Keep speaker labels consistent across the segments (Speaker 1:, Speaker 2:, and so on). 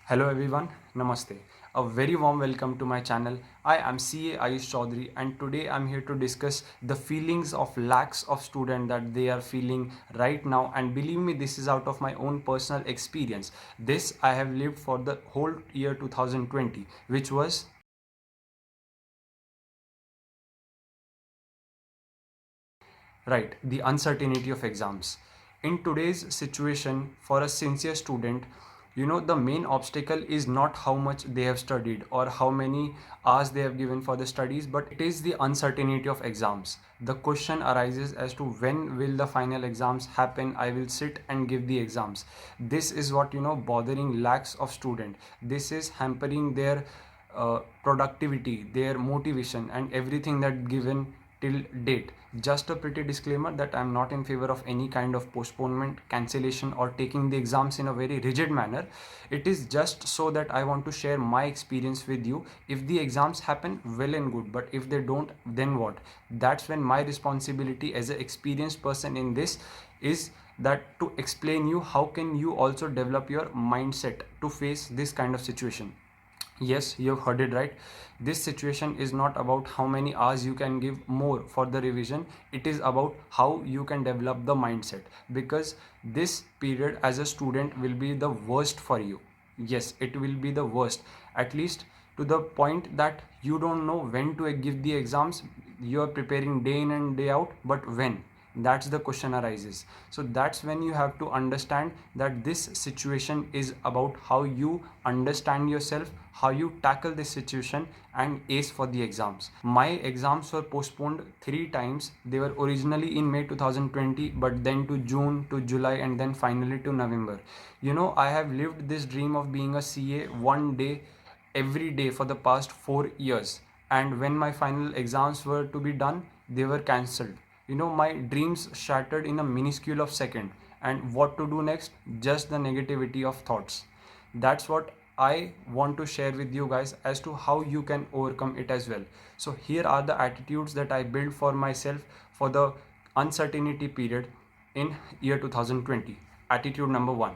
Speaker 1: Hello everyone, Namaste. A very warm welcome to my channel. I am CA Ayush Chaudhary and today I'm here to discuss the feelings of lakhs of students that they are feeling right now, and believe me, this is out of my own personal experience. This I have lived for the whole year 2020, which was right, the uncertainty of exams. In today's situation, for a sincere student, the main obstacle is not how much they have studied or how many hours they have given for the studies, but it is the uncertainty of exams. The question arises as to when will the final exams happen. I will sit and give the exams. This is what bothering lakhs of students. This is hampering their productivity, their motivation, and everything that given till date. Just a pretty disclaimer that I'm not in favor of any kind of postponement, cancellation, or taking the exams in a very rigid manner. It is just so that I want to share my experience with you. If the exams happen, well and good, but if they don't, then what? That's when my responsibility as an experienced person in this is that to explain you how can you also develop your mindset to face this kind of situation. Yes, you've heard it right. This situation is not about how many hours you can give more for the revision. It is about how you can develop the mindset, because this period as a student will be the worst for you. Yes, it will be the worst. At least to the point that you don't know when to give the exams. You are preparing day in and day out, but when? That's the question arises. So that's when you have to understand that this situation is about how you understand yourself, how you tackle this situation and ace for the exams. My exams were postponed 3 times. They were originally in May 2020, but then to June, to July, and then finally to November. I have lived this dream of being a CA one day every day for the past 4 years, and when my final exams were to be done, they were cancelled. My dreams shattered in a minuscule of second. And what to do next? Just the negativity of thoughts. That's what I want to share with you guys as to how you can overcome it as well. So here are the attitudes that I built for myself for the uncertainty period in year 2020. Attitude number 1: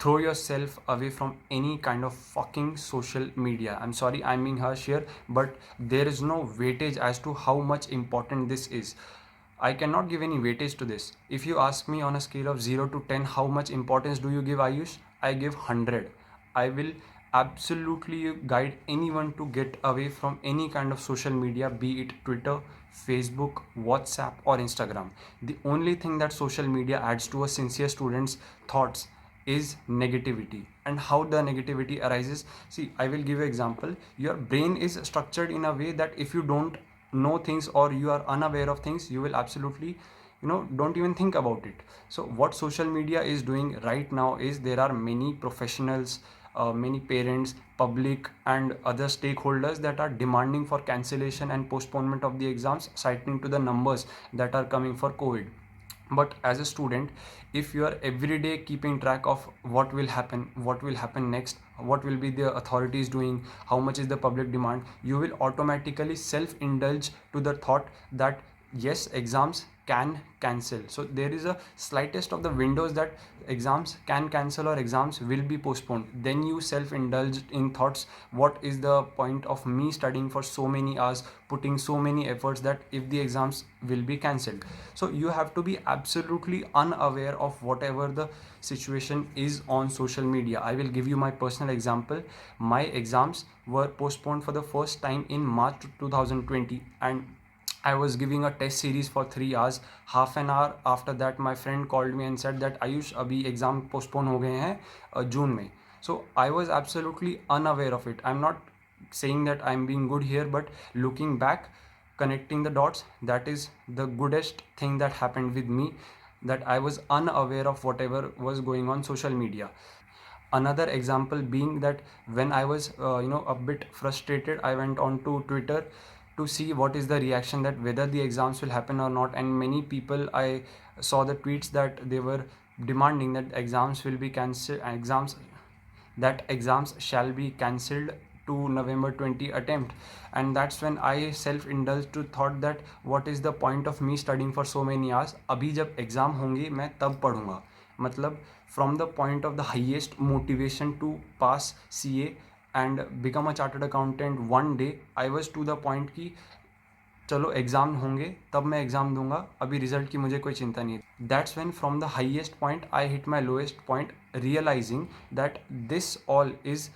Speaker 1: throw yourself away from any kind of fucking social media. I'm sorry, I'm being harsh here, but there is no weightage as to how much important this is. I cannot give any weightage to this. If you ask me on a scale of 0 to 10 how much importance do you give, Ayush, I give 100. I will absolutely guide anyone to get away from any kind of social media, be it Twitter, Facebook, WhatsApp, or Instagram. The only thing that social media adds to a sincere student's thoughts is negativity. And how the negativity arises, see, I will give you example. Your brain is structured in a way that if you don't know things or you are unaware of things, you will absolutely don't even think about it. So what social media is doing right now is there are many professionals, many parents, public, and other stakeholders that are demanding for cancellation and postponement of the exams, citing to the numbers that are coming for COVID. But as a student, if you are every day keeping track of what will happen next, what will be the authorities doing, how much is the public demand, you will automatically self indulge to the thought that yes, exams can cancel. So there is a slightest of the windows that exams can cancel or exams will be postponed. Then you self indulge in thoughts, what is the point of me studying for so many hours, putting so many efforts, that if the exams will be cancelled. So you have to be absolutely unaware of whatever the situation is on social media. I will give you my personal example. My exams were postponed for the first time in March 2020, and I was giving a test series for 3 hours. Half an hour after that, my friend called me and said that Ayush, अभी exam postpone हो गए हैं जून में. So I was absolutely unaware of it. I'm not saying that I'm being good here, but looking back, connecting the dots, that is the goodest thing that happened with me, that I was unaware of whatever was going on social media. Another example being that when I was a bit frustrated, I went on to Twitter to see what is the reaction, that whether the exams will happen or not. And many people, I saw the tweets that they were demanding that exams will be cancelled, exams shall be cancelled to November 20 attempt, and that's when I self-indulged to thought that what is the point of me studying for so many hours. अभी जब exam होंगे मैं तब पढ़ूंगा, मतलब from the point of the highest motivation to pass CA and become a chartered accountant one day, I was to the point कि चलो exam होंगे तब मैं एग्ज़ाम दूंगा, अभी रिजल्ट की मुझे कोई चिंता नहीं है. That's when from the highest point I hit my lowest point, realising that this all is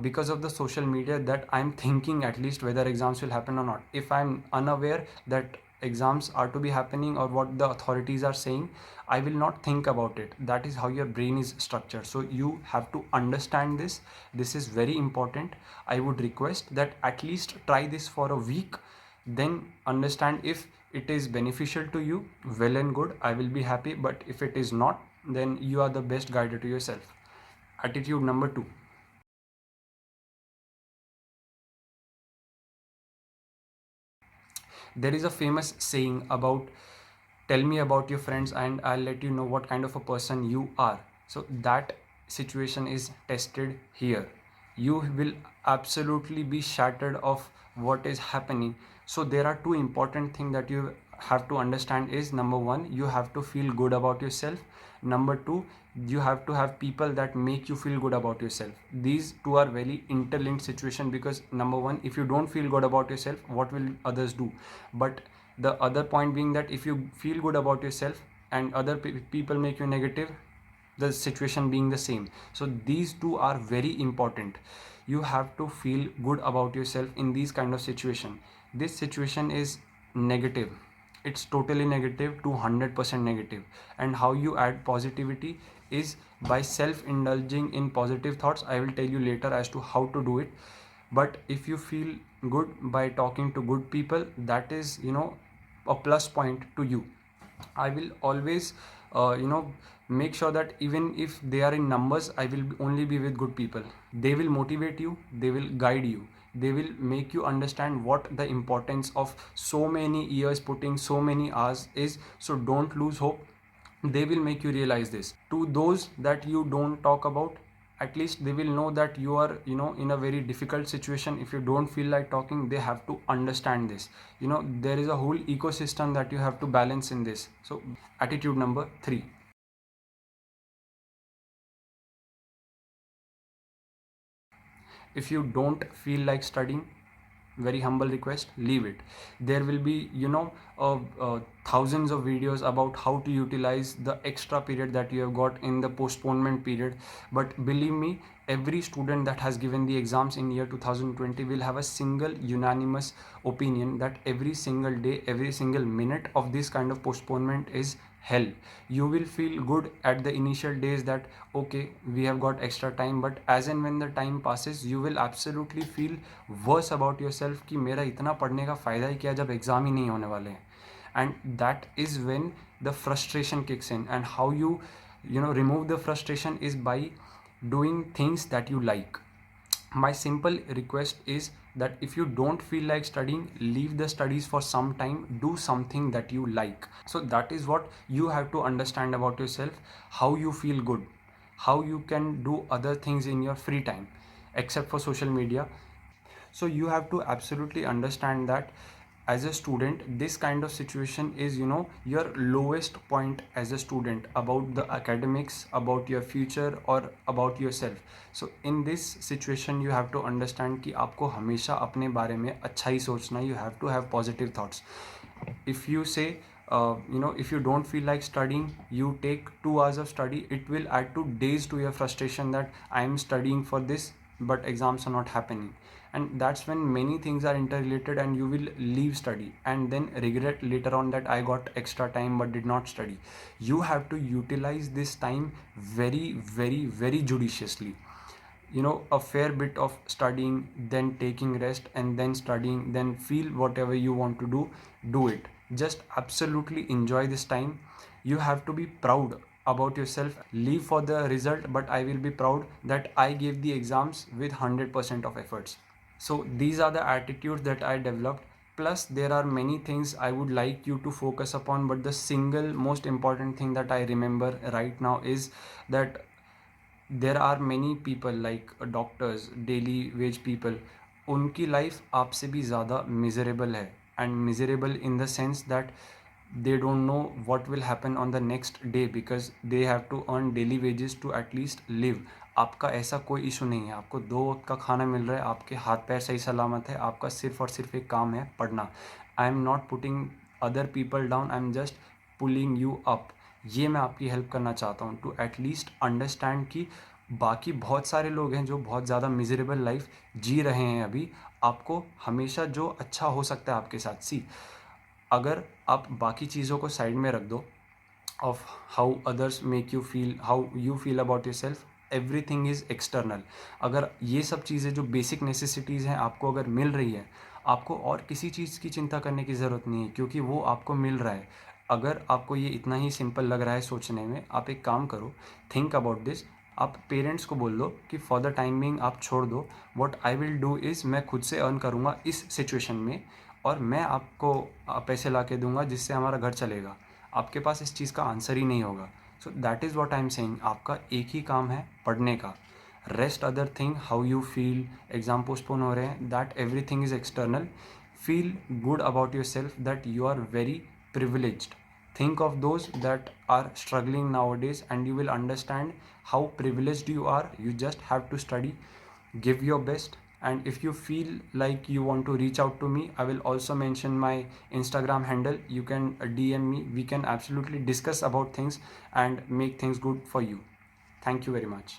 Speaker 1: because of the social media, that I'm thinking at least whether exams will happen or not. If I'm unaware that exams are to be happening or what the authorities are saying, I will not think about it. That is how your brain is structured. So you have to understand this. This is very important. I would request that at least try this for a week, then understand if it is beneficial to you. Well and good, I will be happy. But if it is not, then you are the best guide to yourself. Attitude number 2. There is a famous saying about tell me about your friends and I'll let you know what kind of a person you are. So that situation is tested here. You will absolutely be shattered of what is happening. So there are two important things that you have to understand is, number one, you have to feel good about yourself. Number two, you have to have people that make you feel good about yourself. These two are very interlinked situation, because number one, if you don't feel good about yourself, what will others do? But the other point being that if you feel good about yourself and other people make you negative, the situation being the same. So these two are very important. You have to feel good about yourself in these kind of situation. This situation is negative, it's totally negative to 100% negative, and how you add positivity is by self-indulging in positive thoughts. I will tell you later as to how to do it. But if you feel good by talking to good people, that is a plus point to you. I will always make sure that even if they are in numbers, I will only be with good people. They will motivate you, they will guide you, they will make you understand what the importance of so many years putting so many hours is. So don't lose hope. They will make you realize this. To those that you don't talk about, at least they will know that you are in a very difficult situation. If you don't feel like talking, they have to understand this. There is a whole ecosystem that you have to balance in this. So attitude number 3. If you don't feel like studying, very humble request, leave it. There will be thousands of videos about how to utilize the extra period that you have got in the postponement period. But believe me, every student that has given the exams in year 2020 will have a single unanimous opinion that every single day, every single minute of this kind of postponement is hell. You will feel good at the initial days that okay, we have got extra time, but as and when the time passes, you will absolutely feel worse about yourself कि मेरा इतना पढ़ने का फ़ायदा ही क्या जब exam ही नहीं होने वाले हैं. And that is when the frustration kicks in. And how you remove the frustration is by doing things that you like. My simple request is that if you don't feel like studying, leave the studies for some time, do something that you like. So that is what you have to understand about yourself, how you feel good, how you can do other things in your free time except for social media. So you have to absolutely understand that as a student, this kind of situation is your lowest point as a student, about the academics, about your future or about yourself. So in this situation you have to understand कि आपको हमेशा अपने बारे में अच्छा ही सोचना. You have to have positive thoughts. If you say if you don't feel like studying, you take 2 hours of study, it will add 2 days to your frustration that I am studying for this but exams are not happening. And that's when many things are interrelated, and you will leave study and then regret later on that I got extra time but did not study. You have to utilize this time very, very, very judiciously. A fair bit of studying, then taking rest, and then studying, then feel whatever you want to do it. Just absolutely enjoy this time. You have to be proud about yourself. Leave for the result, but I will be proud that I gave the exams with 100% of efforts. So these are the attitudes that I developed. Plus there are many things I would like you to focus upon, but the single most important thing that I remember right now is that there are many people like doctors, daily wage people, उनकी life आपसे भी ज़्यादा miserable है, and miserable in the sense that they don't know what will happen on the next day because they have to earn daily wages to at least live. आपका ऐसा कोई issue नहीं है, आपको दो वक्त का खाना मिल रहा है, आपके हाथ पैर सही सलामत है, आपका सिर्फ और सिर्फ एक काम है, पढ़ना. I am not putting other people down, I am just pulling you up. ये मैं आपकी हेल्प करना चाहता हूँ टू एटलीस्ट अंडरस्टैंड कि बाकी बहुत सारे लोग हैं जो बहुत ज़्यादा मिजरेबल लाइफ जी रहे हैं अभी. आपको हमेशा जो अच्छा हो सकता है आपके साथ, सी, अगर आप बाकी चीज़ों को साइड में रख दो, of how others make you feel, how you feel about your self, everything is external. अगर ये सब चीज़ें जो बेसिक नेसेसिटीज़ हैं आपको अगर मिल रही है, आपको और किसी चीज़ की चिंता करने की ज़रूरत नहीं है, क्योंकि वो आपको मिल रहा है. अगर आपको ये इतना ही सिंपल लग रहा है सोचने में, आप एक काम करो, थिंक अबाउट दिस. आप पेरेंट्स को बोल दो कि फॉर द टाइमिंग आप छोड़ दो, what I will do is मैं खुद से अर्न करूँगा इस सिचुएशन में, और मैं आपको पैसे ला के दूंगा जिससे हमारा घर चलेगा. आपके पास इस चीज़ का आंसर ही नहीं होगा. So that is what I am saying. आपका एक ही काम है, पढ़ने का. Rest other thing, how you feel, exam postpone हो रहे हैं, that everything is external. Feel good about yourself that you are very privileged. Think of those that are struggling nowadays and you will understand how privileged you are. You just have to study, give your best, and if you feel like you want to reach out to me, I will also mention my Instagram handle. You can DM me, we can absolutely discuss about things and make things good for you. Thank you very much.